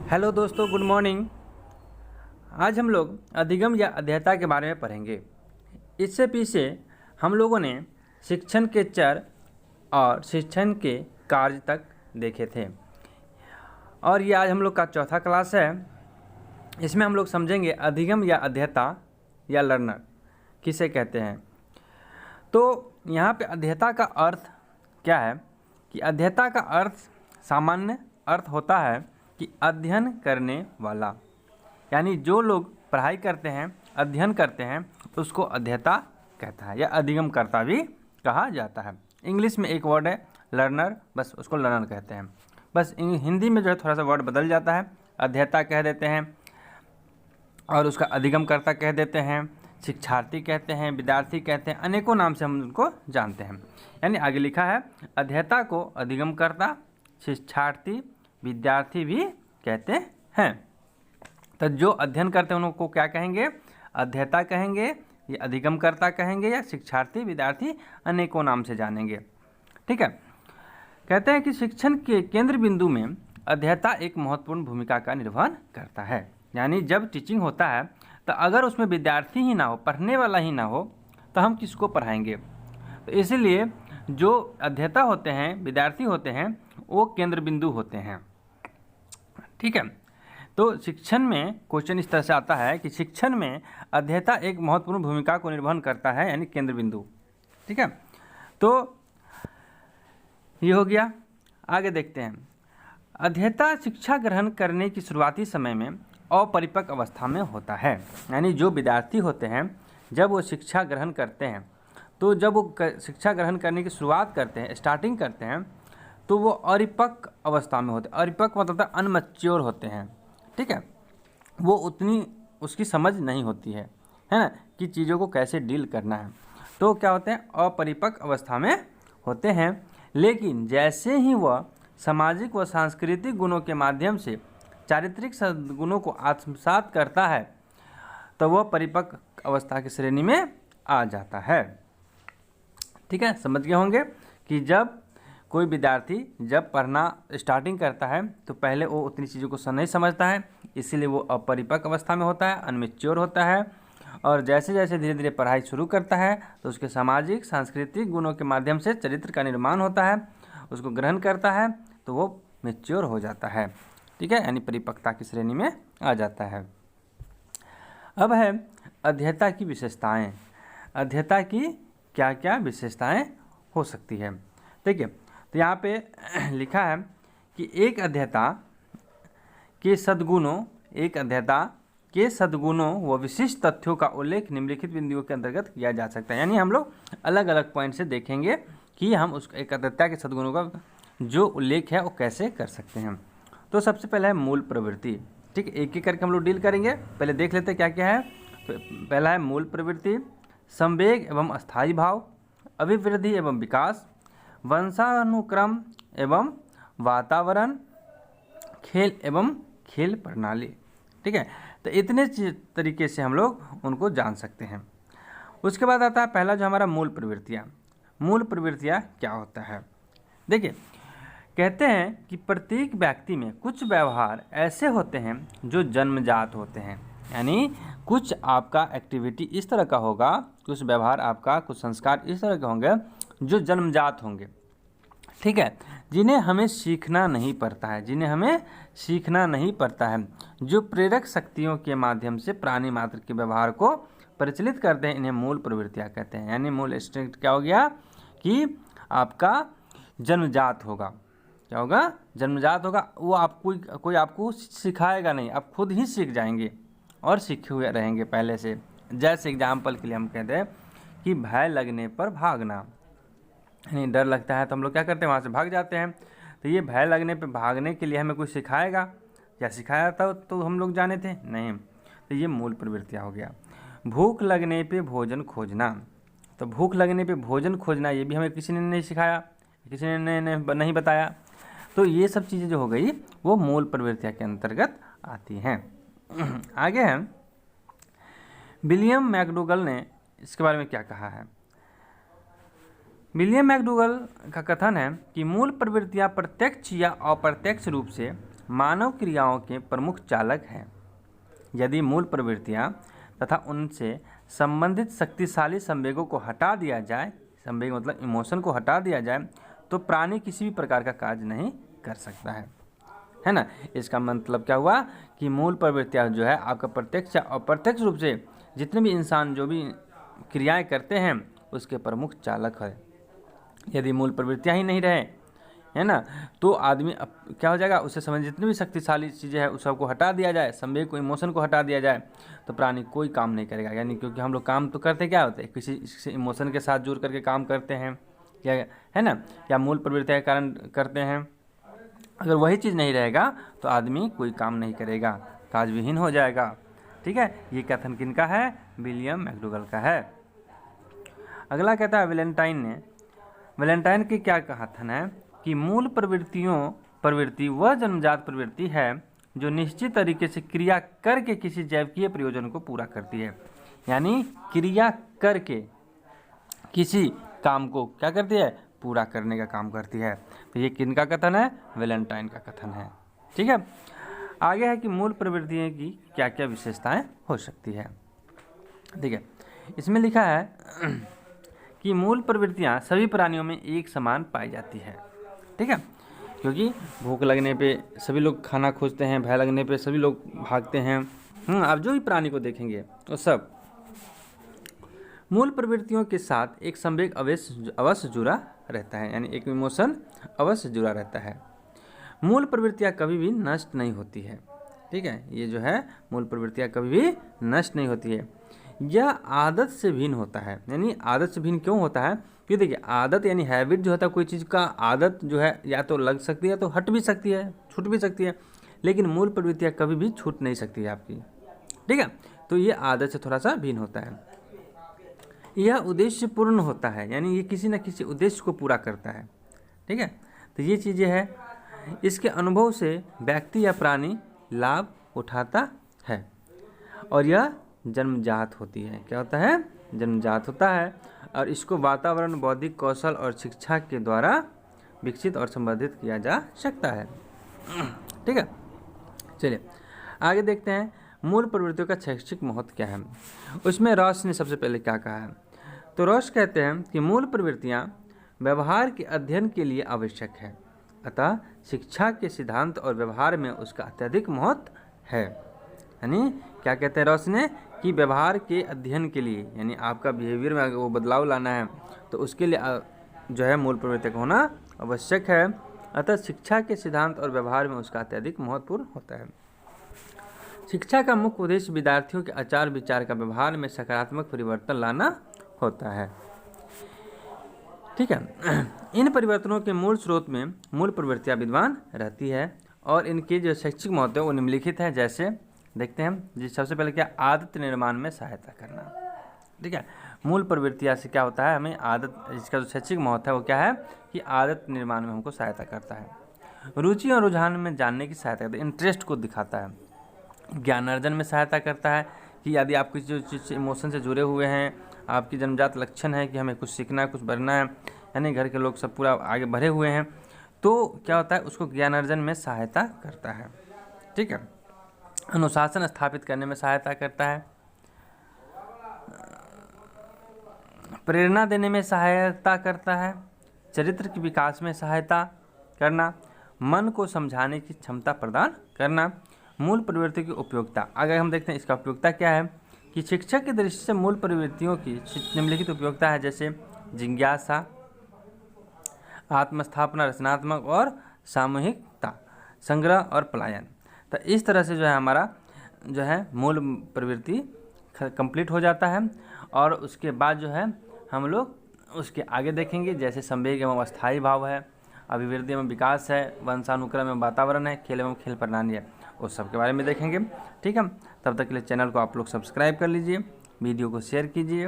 Hello दोस्तों, good morning. आज हम लोग अधिगम या अध्ययता के बारे में पढ़ेंगे। इससे पीछे हम लोगों ने शिक्षण के चर और शिक्षण के कार्य तक देखे थे और ये आज हम लोग का चौथा क्लास है। इसमें हम लोग समझेंगे अधिगम या अध्ययता या लर्नर किसे कहते हैं। तो यहाँ पे अध्ययता का अर्थ क्या है कि अध्ययता का अर्थ सामान्य अर्थ होता है कि अध्ययन करने वाला, यानी जो लोग पढ़ाई करते हैं, अध्ययन करते हैं, उसको अध्येता कहता है या अधिगम करता भी कहा जाता है। इंग्लिश में एक वर्ड है लर्नर, बस उसको लर्नर कहते हैं। बस हिंदी में जो है थोड़ा सा वर्ड बदल जाता है, अध्येता कह देते हैं और उसका अधिगम करता कह देते हैं, शिक्षार्थी कहते हैं, विद्यार्थी कहते हैं, अनेकों नाम से हम उनको जानते हैं। यानी आगे लिखा है अध्येता को अधिगम करता, शिक्षार्थी, विद्यार्थी भी कहते हैं। तो जो अध्ययन करते हैं उनको क्या कहेंगे? अध्येता कहेंगे, या अधिगमकर्ता कहेंगे, या शिक्षार्थी, विद्यार्थी, अनेकों नाम से जानेंगे। ठीक है। कहते हैं कि शिक्षण के केंद्र बिंदु में अध्येता एक महत्वपूर्ण भूमिका का निर्वहन करता है। यानी जब टीचिंग होता है तो अगर उसमें विद्यार्थी ही ना हो, पढ़ने वाला ही ना हो, तो हम किसको पढ़ाएंगे? तो इसीलिए जो अध्येता होते हैं, विद्यार्थी होते हैं, वो केंद्र बिंदु होते हैं। ठीक है। तो शिक्षण में क्वेश्चन इस तरह से आता है कि शिक्षण में अध्येता एक महत्वपूर्ण भूमिका को निर्वहन करता है, यानी केंद्र बिंदु। ठीक है। तो ये हो गया। आगे देखते हैं। अध्येता शिक्षा ग्रहण करने की शुरुआती समय में अपरिपक्व अवस्था में होता है। यानी जो विद्यार्थी होते हैं जब वो शिक्षा ग्रहण करते हैं, तो जब वो शिक्षा ग्रहण करने की शुरुआत करते हैं, स्टार्टिंग करते हैं, तो वो अरिपक्व अवस्था में होते हैं। अरिपक्व मतलब अनमैच्योर होते हैं। ठीक है। वो उतनी उसकी समझ नहीं होती है ना, कि चीज़ों को कैसे डील करना है। तो क्या होते हैं? अपरिपक्व अवस्था में होते हैं। लेकिन जैसे ही वह सामाजिक व सांस्कृतिक गुणों के माध्यम से चारित्रिक सद्गुणों को आत्मसात करता है, तो वह परिपक्व अवस्था की श्रेणी में आ जाता है। ठीक है। समझ गए होंगे कि जब कोई विद्यार्थी जब पढ़ना स्टार्टिंग करता है तो पहले वो उतनी चीज़ों को नहीं समझता है, इसीलिए वो अपरिपक्व अवस्था में होता है, अनमेच्योर होता है। और जैसे जैसे धीरे धीरे पढ़ाई शुरू करता है तो उसके सामाजिक सांस्कृतिक गुणों के माध्यम से चरित्र का निर्माण होता है, उसको ग्रहण करता है, तो वो मेच्योर हो जाता है। ठीक है। यानी परिपक्वता की श्रेणी में आ जाता है। अब है अध्येता की विशेषताएँ। अध्येता की क्या क्या विशेषताएँ हो सकती है? ठीक है। तो यहाँ पे लिखा है कि एक अध्येता के सद्गुणों व विशिष्ट तथ्यों का उल्लेख निम्नलिखित बिंदुओं के अंतर्गत किया जा सकता है। यानी हम लोग अलग अलग पॉइंट से देखेंगे कि हम उस एक अध्येता के सद्गुणों का जो उल्लेख है वो कैसे कर सकते हैं। तो सबसे पहला है मूल प्रवृत्ति। ठीक है। एक एक करके हम लोग डील करेंगे। पहले देख लेते हैं क्या क्या है। तो पहला है मूल प्रवृत्ति, संवेग एवं अस्थायी भाव, अभिवृद्धि एवं विकास, वंशानुक्रम एवं वातावरण, खेल एवं खेल प्रणाली। ठीक है। तो इतने तरीके से हम लोग उनको जान सकते हैं। उसके बाद आता है पहला जो हमारा मूल प्रवृत्तियाँ। मूल प्रवृत्तियाँ क्या होता है? देखिए, कहते हैं कि प्रत्येक व्यक्ति में कुछ व्यवहार ऐसे होते हैं जो जन्मजात होते हैं। यानी कुछ आपका एक्टिविटी इस तरह का होगा, कुछ व्यवहार आपका, कुछ संस्कार इस तरह के होंगे जो जन्मजात होंगे। ठीक है। जिन्हें हमें सीखना नहीं पड़ता है, जो प्रेरक शक्तियों के माध्यम से प्राणी मात्र के व्यवहार को परिचालित करते हैं, इन्हें मूल प्रवृत्तियाँ कहते हैं। यानी मूल इंस्टिंक्ट क्या हो गया कि आपका जन्मजात होगा। क्या होगा? जन्मजात होगा। वो आपको कोई आपको सिखाएगा नहीं, आप खुद ही सीख जाएंगे और सीखे हुए रहेंगे पहले से। जैसे एग्जाम्पल के लिए हम कहते हैं कि भय लगने पर भागना। यानी डर लगता है तो हम लोग क्या करते हैं? वहाँ से भाग जाते हैं। तो ये भय लगने पे भागने के लिए हमें कोई सिखाएगा, या सिखाया था तो हम लोग जाने थे? नहीं। तो ये मूल प्रवृत्तियाँ हो गया। भूख लगने पे भोजन खोजना। तो भूख लगने पे भोजन खोजना ये भी हमें किसी ने नहीं सिखाया, किसी ने नहीं बताया। तो ये सब चीज़ें जो हो गई वो मूल प्रवृत्तियाँ के अंतर्गत आती हैं। आगे है विलियम मैकडूगल ने इसके बारे में क्या कहा है। विलियम मैकडूगल का कथन है कि मूल प्रवृत्तियां प्रत्यक्ष या अप्रत्यक्ष रूप से मानव क्रियाओं के प्रमुख चालक हैं। यदि मूल प्रवृत्तियाँ तथा उनसे संबंधित शक्तिशाली संवेगों को हटा दिया जाए, संवेग मतलब इमोशन को हटा दिया जाए, तो प्राणी किसी भी प्रकार का कार्य नहीं कर सकता है ना। इसका मतलब क्या हुआ कि मूल प्रवृत्तियाँ जो है आपका प्रत्यक्ष या अप्रत्यक्ष रूप से जितने भी इंसान जो भी क्रियाएं करते हैं उसके प्रमुख चालक है। यदि मूल प्रवृत्तियाँ ही नहीं रहे, है ना, तो आदमी क्या हो जाएगा, उससे संबंधित जितनी भी शक्तिशाली चीज़ें हैं उस सबको हटा दिया जाए, संवेग को, इमोशन को हटा दिया जाए, तो प्राणी कोई काम नहीं करेगा। यानी क्योंकि हम लोग काम तो करते क्या होते हैं, किसी इमोशन के साथ जुड़ करके काम करते हैं, या है ना, या मूल प्रवृत्ति के कारण करते हैं। अगर वही चीज़ नहीं रहेगा तो आदमी कोई काम नहीं करेगा, काजविहीन हो जाएगा। ठीक है, ये कथन किनका है, विलियम मैकडूगल का है। अगला कहता है वैलेंटाइन की क्या कथन है कि मूल प्रवृत्ति वह जन्मजात प्रवृत्ति है जो निश्चित तरीके से क्रिया करके किसी जैविकीय प्रयोजन को पूरा करती है। यानी क्रिया करके किसी काम को क्या करती है, पूरा करने का काम करती है। तो ये किनका कथन है, वैलेंटाइन का कथन है। ठीक है, आगे है कि मूल प्रवृत्तियों की क्या क्या विशेषताएं हो सकती है। ठीक है, इसमें लिखा है कि मूल प्रवृत्तियां सभी प्राणियों में एक समान पाई जाती है। ठीक है, क्योंकि भूख लगने पे सभी लोग खाना खोजते हैं, भय लगने पे सभी लोग भागते हैं। आप जो भी प्राणी को देखेंगे वो सब मूल प्रवृत्तियों के साथ एक संवेग अवश्य जुड़ा रहता है, यानी एक इमोशन अवश्य जुड़ा रहता है। मूल प्रवृत्तियाँ कभी भी नष्ट नहीं होती है। ठीक है, ये जो है मूल प्रवृत्तियाँ कभी भी नष्ट नहीं होती है। यह आदत से भिन्न होता है। यानी आदत से भिन्न क्यों होता है, क्योंकि देखिए आदत यानी हैबिट जो होता है, कोई चीज़ का आदत जो है या तो लग सकती है तो हट भी सकती है, छूट भी सकती है, लेकिन मूल प्रवृत्तियाँ कभी भी छूट नहीं सकती है आपकी। ठीक है, तो ये आदत से थोड़ा सा भिन्न होता है। यह उद्देश्य पूर्ण होता है, यानी ये किसी न किसी उद्देश्य को पूरा करता है। ठीक है, तो ये चीज़ें हैं, इसके अनुभव से व्यक्ति या प्राणी लाभ उठाता है और यह जन्मजात होती है। क्या होता है, जन्मजात होता है, और इसको वातावरण, बौद्धिक कौशल और शिक्षा के द्वारा विकसित और संवर्धित किया जा सकता है। ठीक है, चलिए आगे देखते हैं मूल प्रवृत्तियों का शैक्षिक महत्व क्या है। उसमें रॉस ने सबसे पहले क्या कहा है, तो रॉस कहते हैं कि मूल प्रवृत्तियाँ व्यवहार के अध्ययन के लिए आवश्यक है, अतः शिक्षा के सिद्धांत और व्यवहार में उसका अत्यधिक महत्व है। यानी क्या कहते हैं रॉस ने, कि व्यवहार के अध्ययन के लिए, यानी आपका बिहेवियर में अगर वो बदलाव लाना है तो उसके लिए जो है मूल प्रवृत्ति का होना आवश्यक है, अतः शिक्षा के सिद्धांत और व्यवहार में उसका अत्यधिक महत्वपूर्ण होता है। शिक्षा का मुख्य उद्देश्य विद्यार्थियों के आचार विचार का व्यवहार में सकारात्मक परिवर्तन लाना होता है। ठीक है, इन परिवर्तनों के मूल स्रोत में मूल प्रवृत्तियाँ विद्यमान रहती है और इनकी जो शैक्षिक महत्व है वो निम्नलिखित है। जैसे देखते हैं जी, सबसे पहले क्या, आदत निर्माण में सहायता करना। ठीक है, मूल प्रवृत्तियाँ से क्या होता है, हमें आदत, इसका जो शैक्षिक महत्व है वो क्या है कि आदत निर्माण में हमको सहायता करता है। रुचि और रुझान में जानने की सहायता करता है, इंटरेस्ट को दिखाता है। ज्ञानार्जन में सहायता करता है कि यदि आप किसी चीज़ इमोशन से जुड़े हुए हैं, आपकी जन्मजात लक्षण है कि हमें कुछ सीखना है, कुछ बढ़ना है, यानी घर के लोग सब पूरा आगे बढ़े हुए हैं, तो क्या होता है, उसको ज्ञानार्जन में सहायता करता है। ठीक है, अनुशासन स्थापित करने में सहायता करता है, प्रेरणा देने में सहायता करता है, चरित्र के विकास में सहायता करना, मन को समझाने की क्षमता प्रदान करना। मूल प्रवृत्ति की उपयोगिता, अगर हम देखते हैं इसका उपयोगिता क्या है कि शिक्षक की दृष्टि से मूल प्रवृत्तियों की निम्नलिखित उपयोगिता है, जैसे जिज्ञासा, आत्मस्थापना, रचनात्मक और सामूहिकता, संग्रह और पलायन। तो इस तरह से जो है हमारा जो है मूल प्रवृत्ति कंप्लीट हो जाता है, और उसके बाद जो है हम लोग उसके आगे देखेंगे, जैसे संवेग एवं अस्थायी भाव है, अभिवृद्धि एवं विकास है, वंशानुक्रम एवं वातावरण है, खेल एवं खेल प्रणाली है, उस सब के बारे में देखेंगे। ठीक है, तब तक के लिए चैनल को आप लोग सब्सक्राइब कर लीजिए, वीडियो को शेयर कीजिए।